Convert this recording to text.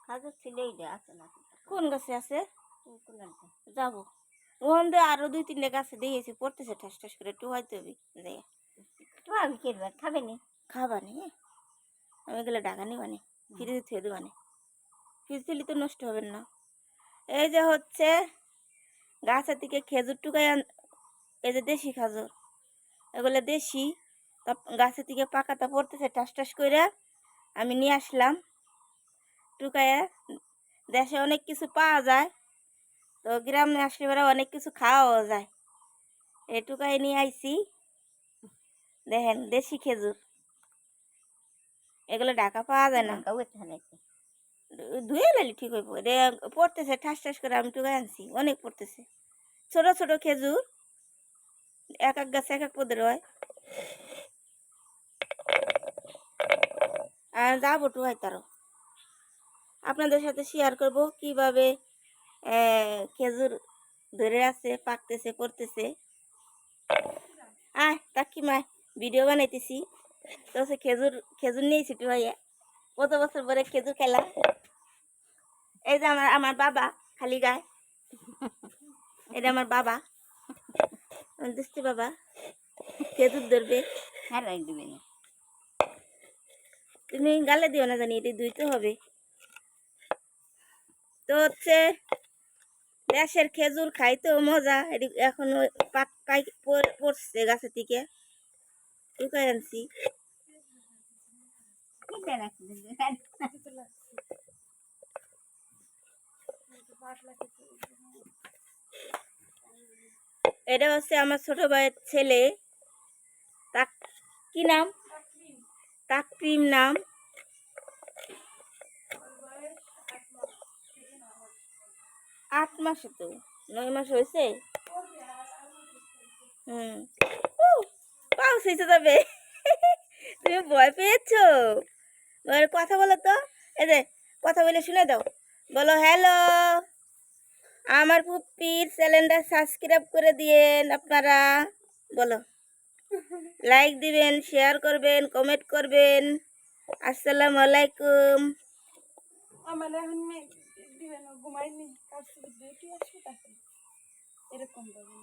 খাজুর ছিল এইটা আছে না? কোন গাছে আছে? কোনটা? যাবো ওখান দিয়ে আরো 2-3টা গাছে দিয়েছি, পড়তেছে ঠাস ঠাস করে, একটু হয়তো হবে যাই। তো আমি খেলবার খাবে নি? খাবানি আমি গেলে ঢাকা নিবানি, ফ্রিজে থুয়ে দেবানি, ফ্রিজ দিলে তো নষ্ট হবে না। এই যে হচ্ছে গাছের থেকে খেজুর টুকাই এই যে দেশি খাজুর, এগুলো দেশি। তা গাছের থেকে পাকাটা পড়তেছে ঠাস ঠাস করে, আমি নিয়ে আসলাম টুকাইয়া। দেশে অনেক কিছু পাওয়া যায়, তো গ্রামে আসলে পরে অনেক কিছু খাওয়াও যায়। এই টুকাই নিয়ে আইছি, দেখেন দেশি খেজুর, এগুলো ঢাকা পাওয়া যায় না। ধুয়ে লালি ঠিক হইব, পড়তেছে ঠাস ঠাস করে, আমি টুকাই আনছি, অনেক পড়তেছে। ছোট ছোট খেজুর, এক এক গাছ এক এক পদের হয়। আর যাবো টুকাই তারও, আপনাদের সাথে শেয়ার করব কিভাবে খেজুর ধরে আছে, পাকতেছে, পড়তেছে। তাকি মা ভিডিও বানাইতেছি তো, খেজুর খেজুর নিয়েছি টুকাইয়া, কত বছর পরে খেজুর খেলাম। এই যে আমার আমার বাবা খালি গায়, এটা আমার বাবা, দুষ্টি বাবা, খেজুর ধরবে। হ্যাঁ দিবে না, তুমি গালে দিও না, জানি এটি ধুইতে হবে। তো হচ্ছে দেশের খেজুর খাইতেও মজা, এটি এখন পাই পড়ছে গাছের থেকে, টুকাই আনছি। এটা হচ্ছে আমার ছোট ভাইয়ের ছেলে, তাক কি নাম? তাকরিম নাম। 8 মাসে, তো 9 মাস হয়েছে। পাও শিখে যাবে। তুমি ভয় পেয়েছো? কথা বলো তো, এই যে কথা বলে শুনে দাও, বলো হ্যালো। আমার পুপির চ্যানেলটা সাবস্ক্রাইব করে দিয়েন আপনারা, বলো লাইক দিবেন, শেয়ার করবেন, কমেন্ট করবেন। আসসালামু আলাইকুম। আমার এখন দিবেন ঘুমাইনি, কাজ ডিউটি আসবে, তারপরে এরকম ভাবে